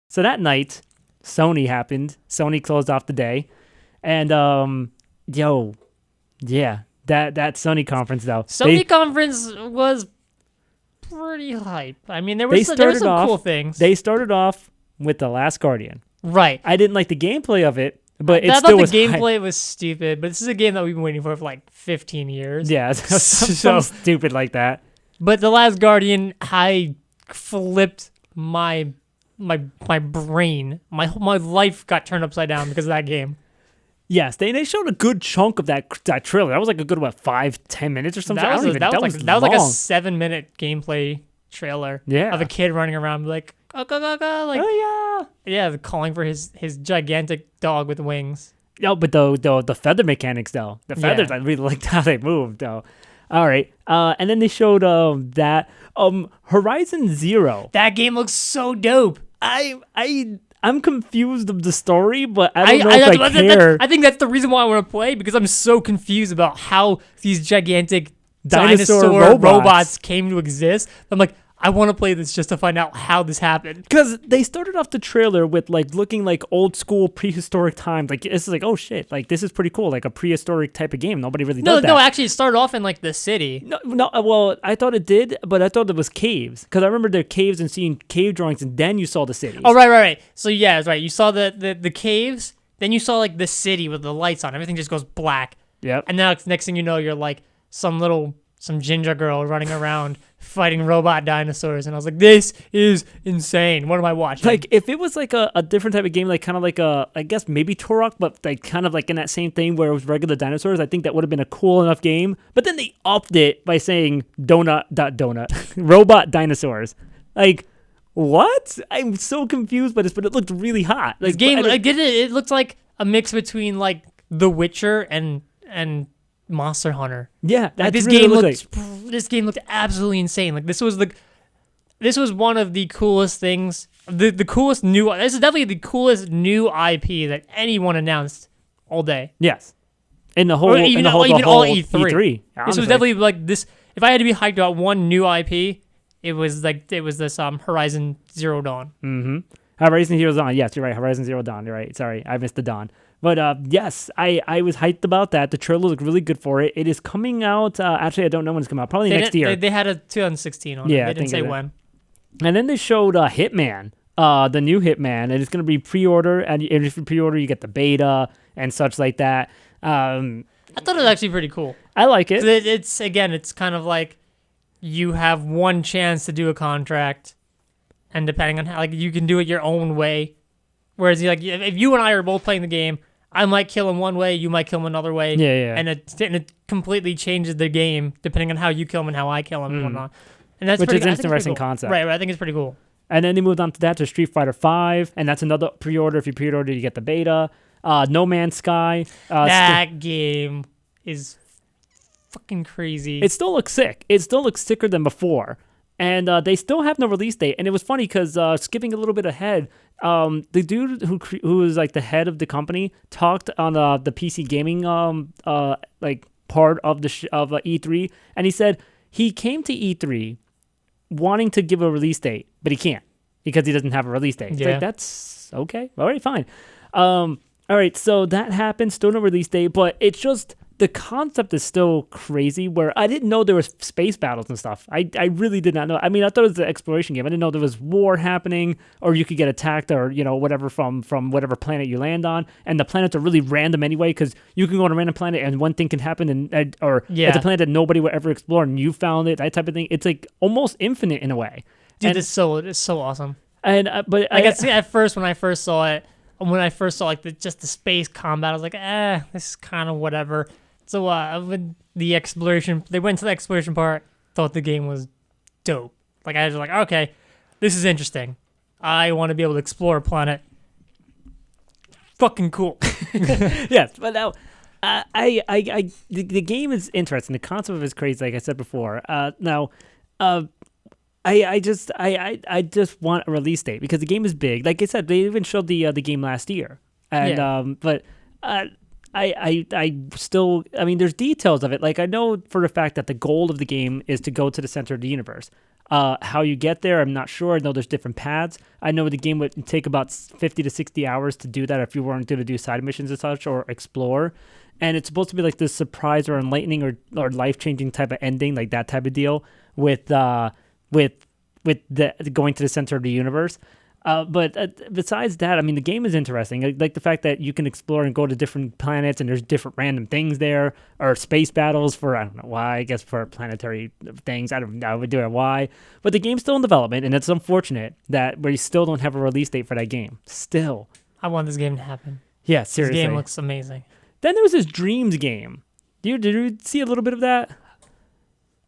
So that night, Sony happened. Sony closed off the day. And, yeah, that Sony conference, though. Sony conference was pretty hype. I mean, there were some cool things. They started off with The Last Guardian. Right. I didn't like the gameplay of it, but it I still thought was the gameplay was stupid, but this is a game that we've been waiting for like 15 years. Yeah, so stupid like that. But The Last Guardian, I flipped my brain. My life got turned upside down because of that game. Yes, they showed a good chunk of that trailer. That was like a good 5-10 minutes or something. That was like a long. 7-minute gameplay trailer. Yeah. Of a kid running around like like oh yeah, calling for his gigantic dog with wings. No, but the feather mechanics though, the feathers, I really liked how they moved though. All right, and then they showed that Horizon Zero. That game looks so dope. I'm confused of the story, but I don't know if I care. I think that's the reason why I want to play, because I'm so confused about how these gigantic dinosaur robots came to exist. I'm like, I want to play this just to find out how this happened. Because they started off the trailer with like looking like old school prehistoric times. Like this is like, oh shit, like this is pretty cool, like a prehistoric type of game. Nobody really does that. No, actually, it started off in like the city. No. Well, I thought it did, but I thought it was caves. Because I remember there caves and seeing cave drawings, and then you saw the cities. Oh, right. So yeah, that's right. You saw the caves, then you saw like the city with the lights on. Everything just goes black. Yep. And now next thing you know, you're like some ginger girl running around fighting robot dinosaurs, and I was like, this is insane. What am I watching? Like, if it was like a different type of game, like kind of like I guess maybe Turok, but like kind of like in that same thing where it was regular dinosaurs, I think that would have been a cool enough game. But then they upped it by saying donut robot dinosaurs. Like, what? I'm so confused by this, but it looked really hot. Like, this game, it looked like a mix between like The Witcher and Monster Hunter. Yeah, like this game looked absolutely insane. Like this was one of the coolest things. This is definitely the coolest new IP that anyone announced all day. Yes, in the whole even all E3. E3. This was definitely like this. If I had to be hyped about one new IP, it was this Horizon Zero Dawn. Mm-hmm. Horizon Zero Dawn. Yes, you're right. Horizon Zero Dawn. You're right. Sorry, I missed the dawn. But yes, I was hyped about that. The trailer looked really good for it. It is coming out. Actually, I don't know when it's coming out. Probably next year. They had a 2016 on it. They didn't say when. And then they showed Hitman, the new Hitman. And it's going to be pre-order. And if you pre-order, you get the beta and such like that. I thought it was actually pretty cool. I like it. It's kind of like you have one chance to do a contract. And depending on how, like, you can do it your own way. Whereas, like, if you and I are both playing the game, I might kill him one way, you might kill him another way. Yeah. And it completely changes the game depending on how you kill him and how I kill him and whatnot. And that's an interesting concept. Right. I think it's pretty cool. And then they moved on to that to Street Fighter V, and that's another pre-order. If you pre-order, you get the beta. No Man's Sky. That game is fucking crazy. It still looks sick. It still looks sicker than before. And they still have no release date. And it was funny because skipping a little bit ahead, the dude who was like the head of the company talked on the PC gaming like part of of E3, and he said he came to E3 wanting to give a release date, but he can't because he doesn't have a release date. It's like, that's okay. All right, fine. All right, so that happened. Still no release date, but it's just the concept is still crazy where I didn't know there was space battles and stuff. I really did not know. I mean, I thought it was an exploration game. I didn't know there was war happening or you could get attacked or, whatever from whatever planet you land on. And the planets are really random anyway because you can go on a random planet and one thing can happen it's a planet that nobody would ever explore and you found it, that type of thing. It's like almost infinite in a way. Dude, it's so awesome. And but I see at first when I first saw it, like the space combat, I was like, this is kind of whatever. So when they went to the exploration part, thought the game was dope. Like I was like, okay, this is interesting. I want to be able to explore a planet. Fucking cool. Yes, but now, the game is interesting. The concept of it is crazy, like I said before. I just want a release date because the game is big. Like I said, they even showed the game last year, and I still, I mean, there's details of it. Like, I know for a fact that the goal of the game is to go to the center of the universe. How you get there, I'm not sure. I know there's different paths. I know the game would take about 50 to 60 hours to do that if you weren't going to do side missions and such or explore. And it's supposed to be like this surprise or enlightening or life-changing type of ending, like that type of deal with the going to the center of the universe. But besides that, I mean, the game is interesting. Like the fact that you can explore and go to different planets and there's different random things there, or space battles for, I don't know why, I guess for planetary things. I don't know, I would do it why. But the game's still in development, and it's unfortunate that we still don't have a release date for that game. Still. I want this game to happen. Yeah, seriously. This game looks amazing. Then there was this Dreams game. Did you see a little bit of that?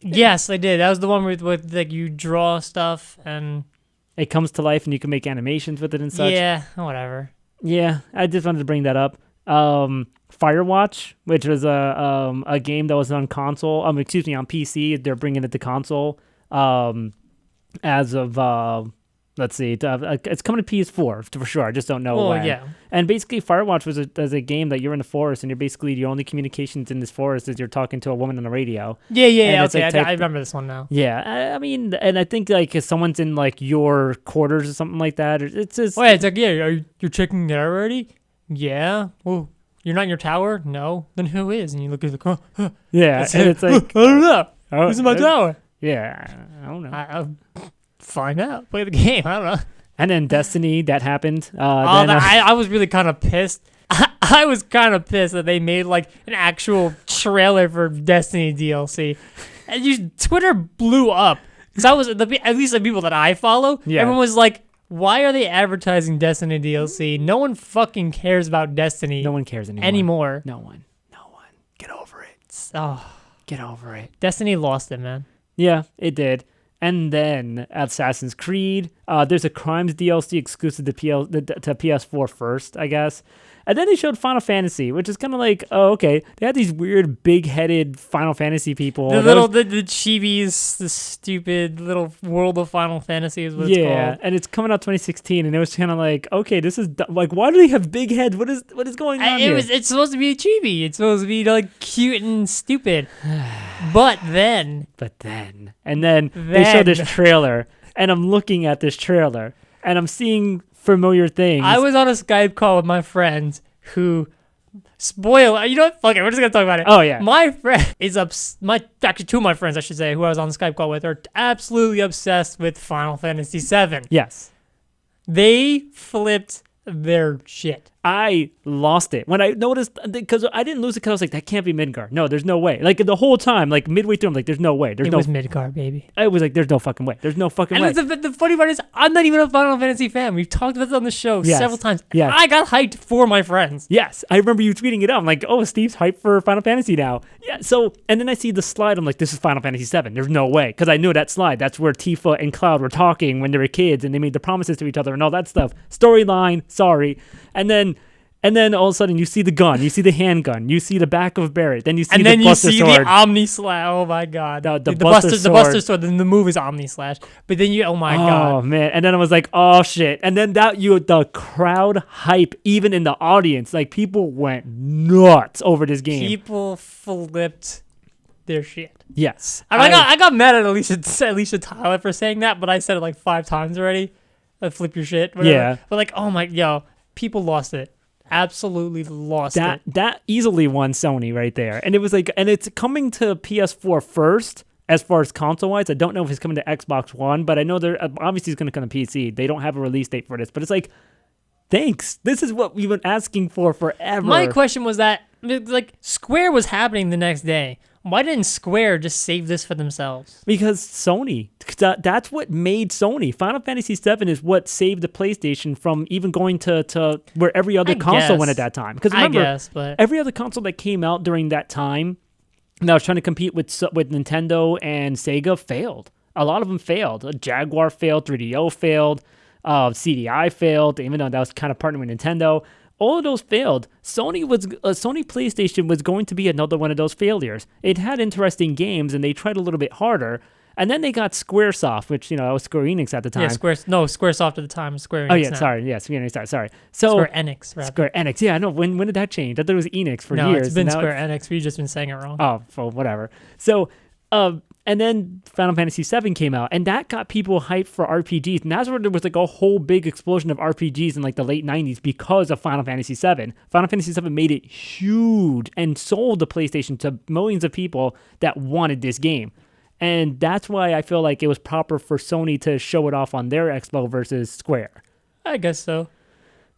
Yes, I did. That was the one with like you draw stuff and it comes to life and you can make animations with it and such. Yeah, whatever. Yeah, I just wanted to bring that up. Firewatch, which was a game that was on console. On PC. They're bringing it to console. As of let's see, it's coming to PS4 for sure. I just don't know when. Oh yeah. And basically, Firewatch was a game that you're in the forest and you're basically your only communications in this forest is you're talking to a woman on the radio. Yeah. Okay, like I remember this one now. Yeah, I mean, and I think like if someone's in like your quarters or something like that, it's just. Oh yeah, it's like you're checking it already. Yeah. Well, you're not in your tower. No. Then who is? And you look at the car. Yeah, and it's like I don't know. Who's in my tower? Yeah, I don't know. I'll find out. Play the game. I don't know. And then Destiny, that happened. I was really kind of pissed. I was kind of pissed that they made like an actual trailer for Destiny DLC, and Twitter blew up because at least the people that I follow, everyone was like, "Why are they advertising Destiny DLC? No one fucking cares about Destiny. No one cares anymore. No one. Get over it. Get over it. Destiny lost it, man. Yeah, it did. And then Assassin's Creed. There's a Crimes DLC exclusive to PS4 first, I guess. And then they showed Final Fantasy, which is kind of like, oh, okay. They had these weird, big-headed Final Fantasy people. The chibis, the stupid little world of Final Fantasy is what it's called. Yeah, and it's coming out 2016, and it was kind of like, okay, this is like, why do they have big heads? What is going on here? It's supposed to be a chibi. It's supposed to be like cute and stupid. But then they showed this trailer, and I'm looking at this trailer, and I'm seeing familiar things. I was on a Skype call with my friends who spoil. You know what? Fuck it. We're just gonna talk about it. Oh yeah. My friend is actually two of my friends, I should say, who I was on the Skype call with, are absolutely obsessed with Final Fantasy VII. Yes. They flipped their shit. I lost it when I noticed, because I didn't lose it because I was like, that can't be Midgar. No, there's no way. Like the whole time, like midway through, I'm like, there's no way. It was Midgar, baby. I was like, there's no fucking way. There's no fucking way. And the funny part is, I'm not even a Final Fantasy fan. We've talked about this on the show several times. Yes. I got hyped for my friends. Yes, I remember you tweeting it out. I'm like, oh, Steve's hyped for Final Fantasy now. Yeah, so, and then I see the slide. I'm like, this is Final Fantasy VII. There's no way. Because I knew that slide. That's where Tifa and Cloud were talking when they were kids and they made the promises to each other and all that stuff. Storyline, sorry. And then all of a sudden you see the gun, you see the handgun, you see the back of Barrett, then you see the Buster Sword. The Omni Slash. Oh my god. The Buster Sword. Then the move is Omni Slash. But then oh my god. Oh man. And then I was like, oh shit. And then the crowd hype, even in the audience, like people went nuts over this game. People flipped their shit. Yes. I got mad at Alicia Tyler for saying that, but I said it like 5 times already. Flip your shit. Whatever. Yeah. But like, people lost it. Absolutely lost it. That easily won Sony right there. And it was like, and it's coming to PS4 first as far as console wise. I don't know if it's coming to Xbox One, but I know they're obviously it's going to come to PC. They don't have a release date for this, but it's like, thanks. This is what we've been asking for forever. My question was that like Square was happening the next day. Why didn't Square just save this for themselves? Because Sony. That's what made Sony. Final Fantasy VII is what saved the PlayStation from even going to where every other console went at that time. Because remember, every other console that came out during that time that was trying to compete with Nintendo and Sega failed. A lot of them failed. Jaguar failed. 3DO failed. CDI failed, even though that was kind of partnering with Nintendo. All of those failed. Sony PlayStation was going to be another one of those failures. It had interesting games, and they tried a little bit harder. And then they got Squaresoft, which, that was Square Enix at the time. Yeah, Squaresoft at the time, Square Enix. Oh, yeah, now. sorry. Yeah, Square Enix. Sorry. So, Square Enix, rather. Square Enix. Yeah, I know. When did that change? I thought it was Enix for no, years. it's been and now Square Enix. We've just been saying it wrong. Oh, well, whatever. So, and then Final Fantasy VII came out, and that got people hyped for RPGs. And that's where there was like a whole big explosion of RPGs in like the late 90s because of Final Fantasy VII. Final Fantasy VII made it huge and sold the PlayStation to millions of people that wanted this game. And that's why I feel like it was proper for Sony to show it off on their Expo versus Square. I guess so.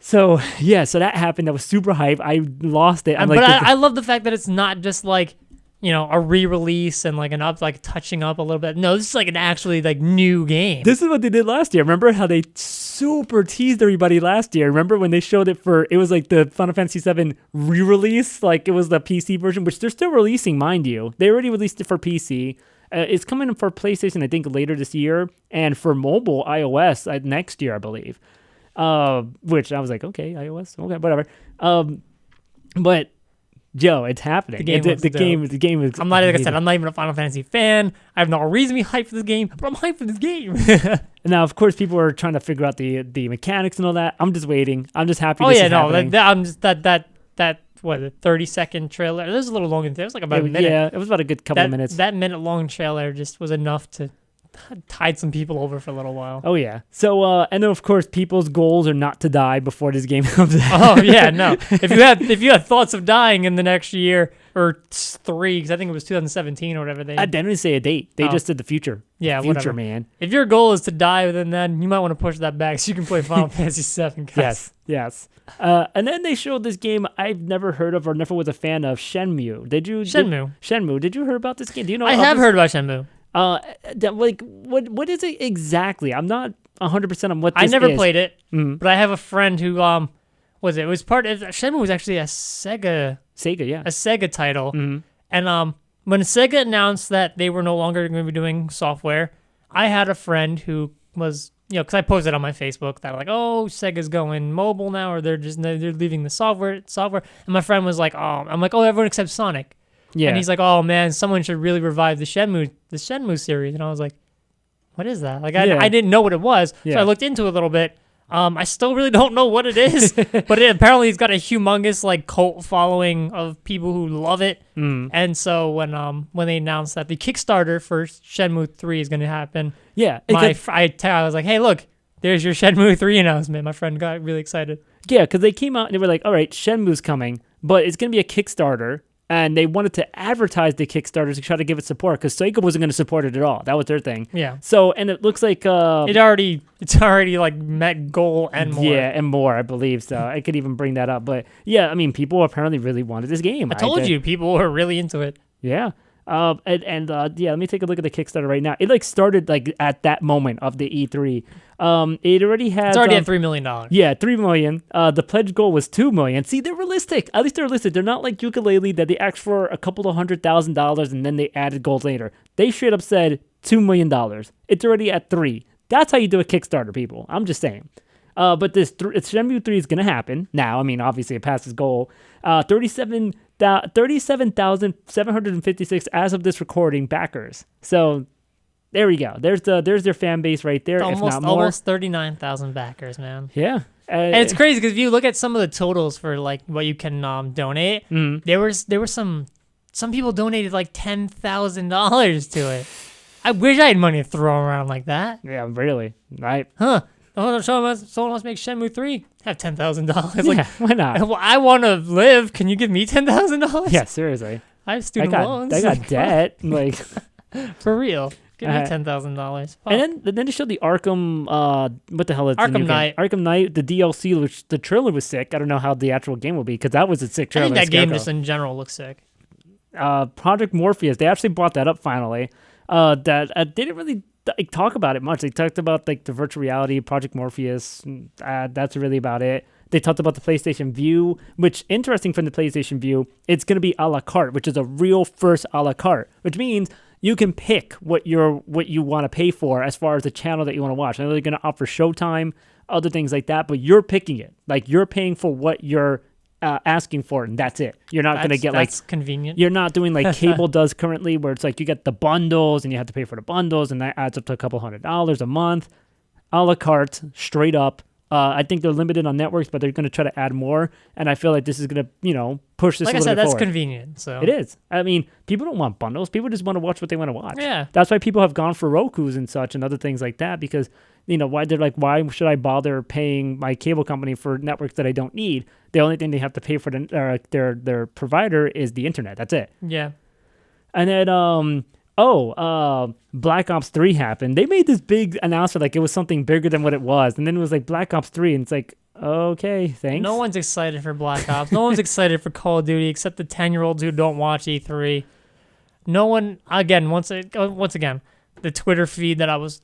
So, yeah, so that happened. That was super hype. I lost it. I love the fact that it's not just like, a re-release and like touching up a little bit. No, this is like an actually like new game. This is what they did last year. Remember how they super teased everybody last year? Remember when they showed it it was like the Final Fantasy VII re-release? Like it was the PC version, which they're still releasing, mind you. They already released it for PC. It's coming for PlayStation, I think, later this year, and for mobile iOS next year, I believe. Which I was like, okay, iOS, okay, whatever. But Joe, it's happening. The game is. I'm not like I said. I'm not even a Final Fantasy fan. I have no reason to be hyped for this game, but I'm hyped for this game. Now, of course, people are trying to figure out the mechanics and all that. I'm just waiting. I'm just happy. I'm just that. What, a 30-second trailer? It was a little longer than that. It was like about a minute. Yeah, it was about a good couple of minutes. That minute-long trailer just was enough to tide some people over for a little while. Oh, yeah. So, and then, of course, people's goals are not to die before this game comes out. Oh, yeah, no. If you had thoughts of dying in the next year or 3, because I think it was 2017 or whatever. They didn't say a date. They just said the future. Yeah, future, whatever. Man. If your goal is to die within then you might want to push that back so you can play Final Fantasy VII, guys. Yes. And then they showed this game I've never heard of or never was a fan of, Shenmue. Shenmue. Did you hear about this game? Do you know? I have heard about Shenmue. What is it exactly? I'm not 100% on what this is. I never played it, but I have a friend who it was part of Shenmue was actually a Sega, yeah, a Sega title. And when Sega announced that they were no longer going to be doing software, I had a friend who was, because I posted on my Facebook that like, oh, Sega's going mobile now, or they're leaving the software. And my friend was like, oh, I'm like, oh, everyone except Sonic. Yeah. And he's like, oh man, someone should really revive the Shenmue series. And I was like, what is that? Like, I didn't know what it was. So I looked into it a little bit. I still really don't know what it is, but apparently it's got a humongous like cult following of people who love it. And so when they announced that the Kickstarter for Shenmue 3 is going to happen, I was like, hey, look, there's your Shenmue 3 announcement. My friend got really excited. Yeah, because they came out and they were like, all right, Shenmue's coming, but it's going to be a Kickstarter. And they wanted to advertise the Kickstarter to try to give it support because Sega wasn't going to support it at all. That was their thing. Yeah. So, and it looks like it's already like met goal and more. Yeah, and more, I believe. So I could even bring that up. But yeah, I mean, people apparently really wanted this game. I told you, people were really into it. Yeah. Let me take a look at the Kickstarter right now. It like started like at that moment of the E3. It already has. It's already at $3 million. Yeah, $3 million. The pledge goal was $2 million. See, they're realistic. At least they're realistic. They're not like Ukulele that they asked for a couple of $100,000 and then they added gold later. They straight up said $2 million. It's already at $3 million. That's how you do a Kickstarter, people. I'm just saying. But Shenmue 3 is going to happen now. I mean, obviously it passed its goal. 37,756 as of this recording backers. So there we go. There's their fan base right there. Almost 39,000 backers, man. Yeah. And it's crazy because if you look at some of the totals for like what you can donate, there were some people donated like $10,000 to it. I wish I had money to throw around like that. Yeah, really. Right. Huh. Oh, someone wants to make Shenmue 3. Have $10,000. Yeah, like, why not? I want to live. Can you give me $10,000? Yeah, seriously. I have student loans. I got debt. Like, for real. Give me $10,000. Oh. And then they showed the Arkham. What the hell is Arkham Knight? Arkham Knight, the DLC, which the trailer was sick. I don't know how the actual game will be because that was a sick trailer. I think that game just in general looks sick. Project Morpheus. They actually brought that up finally. That didn't really talk about it much. They talked about like the virtual reality, Project Morpheus. That's really about it. They talked about the PlayStation View, which interesting from the PlayStation View, it's going to be a la carte, which is a real first a la carte, which means you can pick what you want to pay for as far as the channel that you want to watch. I know they're going to offer Showtime, other things like that, but you're picking it. Like you're paying for what you're asking for it, and that's it. You're not going to get that's convenient. You're not doing like cable does currently, where it's like you get the bundles and you have to pay for the bundles, and that adds up to a couple $100 a month. A la carte, straight up. I think they're limited on networks, but they're going to try to add more, and I feel like this is going to, push this. Like a I little said, bit that's forward. Convenient. So It is. I mean, people don't want bundles. People just want to watch what they want to watch. Yeah. That's why people have gone for Roku's and such and other things like that, because why they're like, why should I bother paying my cable company for networks that I don't need? The only thing they have to pay for their provider is the internet. That's it. Yeah. And then Black Ops 3 happened. They made this big announcement like it was something bigger than what it was, and then it was like Black Ops 3, and it's like, okay, thanks. No one's excited for Black Ops. No one's excited for Call of Duty except the 10-year-olds who don't watch E3. No one, again, once again, the Twitter feed that I was,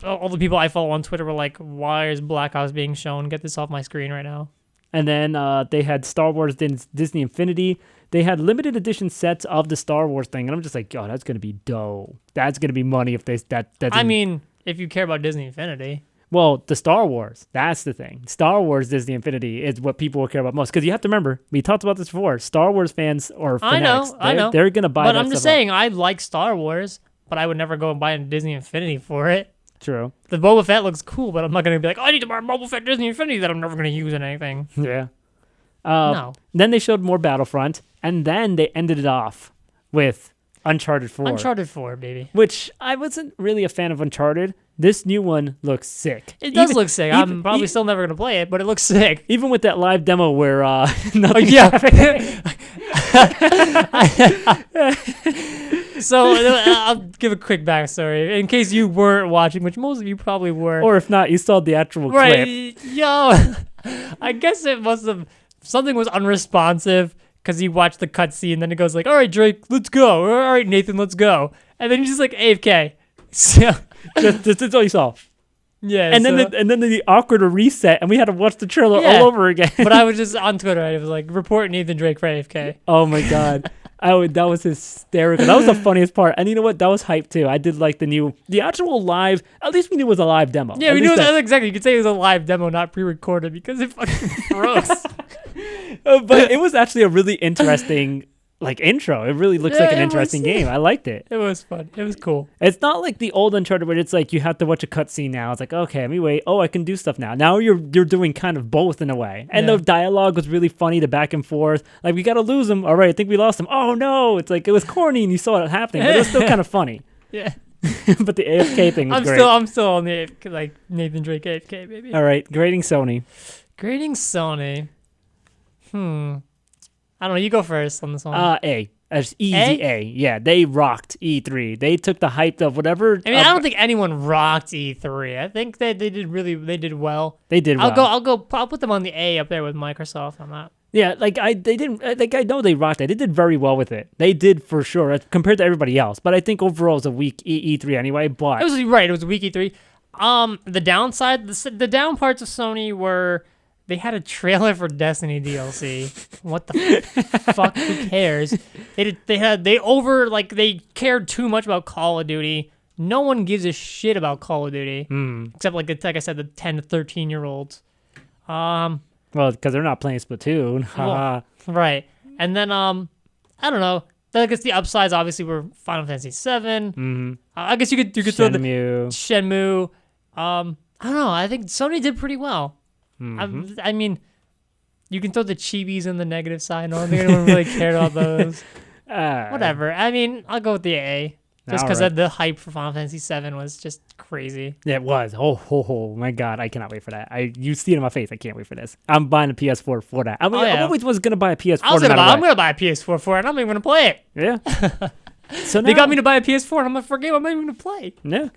all the people I follow on Twitter were like, why is Black Ops being shown? Get this off my screen right now. And then they had Star Wars Disney Infinity. They had limited edition sets of the Star Wars thing, and I'm just like, oh, that's gonna be dope. That's gonna be money if that. I mean, if you care about Disney Infinity. Well, the Star Wars, that's the thing. Star Wars Disney Infinity is what people will care about most, because you have to remember, we talked about this before. Star Wars fans or fanatics, I know, they're gonna buy. But that I'm just stuff saying, I like Star Wars, but I would never go and buy a Disney Infinity for it. True. The Boba Fett looks cool, but I'm not gonna be like, I need to buy a Boba Fett Disney Infinity that I'm never gonna use in anything. Yeah. No. Then they showed more Battlefront, and then they ended it off with Uncharted 4. Uncharted 4, baby. Which I wasn't really a fan of Uncharted. This new one looks sick. It does look sick. I'm probably still never gonna play it, but it looks sick. Even with that live demo where nothing. So I'll give a quick backstory in case you weren't watching, which most of you probably were. Or if not, you saw the actual right, clip. Yo, I guess it must have something was unresponsive because he watched the cutscene, and then it goes like, "All right, Drake, let's go. All right, Nathan, let's go." And then he's just like AFK. So that's all you saw. Yeah, and then the awkward reset, and we had to watch the trailer all over again. But I was just on Twitter, and it was like, report Nathan Drake for AFK. Oh my god. That was hysterical. That was the funniest part. And you know what? That was hype too. I did like the actual live, at least we knew it was a live demo. Yeah, we knew that exactly. You could say it was a live demo, not pre-recorded, because it fucking gross. But it was actually a really interesting intro. It really looks like an interesting game. I liked it. It was fun. It was cool. It's not like the old Uncharted where it's like you have to watch a cutscene now. It's like, okay, let me wait. Oh, I can do stuff now. Now you're doing kind of both in a way. And the dialogue was really funny, the back and forth. Like, we got to lose him. All right, I think we lost him. Oh, no. It's like, it was corny and you saw it happening, but it was still kind of funny. Yeah. But the AFK thing was great. I'm still on the AFK, Nathan Drake AFK, baby. All right, grading Sony. Grading Sony. I don't know. You go first on this one. A. As easy A? Yeah, they rocked E3. They took the hype of whatever. I mean, I don't think anyone rocked E3. I think they did well. They did well. I'll put them on the A up there with Microsoft on that. Yeah, I know they rocked it. They did very well with it. They did for sure compared to everybody else. But I think overall it's a weak E3 anyway. But it was right. It was a weak E3. The downside, the down parts of Sony were they had a trailer for Destiny DLC. What the fuck? Who cares? They cared too much about Call of Duty. No one gives a shit about Call of Duty except like I said, the 10 to 13-year-olds. Well, because they're not playing Splatoon. Well, right. And then I don't know. I guess the upsides obviously were Final Fantasy VII. I guess you could throw the Shenmue. I don't know. I think Sony did pretty well. I mean, you can throw the chibis in the negative side. I don't think anyone really cared about those. Whatever. I mean, I'll go with the A. Just because the hype for Final Fantasy VII was just crazy. Yeah, it was. Oh my God. I cannot wait for that. You see it in my face. I can't wait for this. I'm buying a PS4 for that. I mean, I always was going to buy a PS4. I'm going to buy a PS4 for it, and I'm not even going to play it. Yeah. So they got me to buy a PS4, and I'm like, for a game I'm not even going to play. Yeah.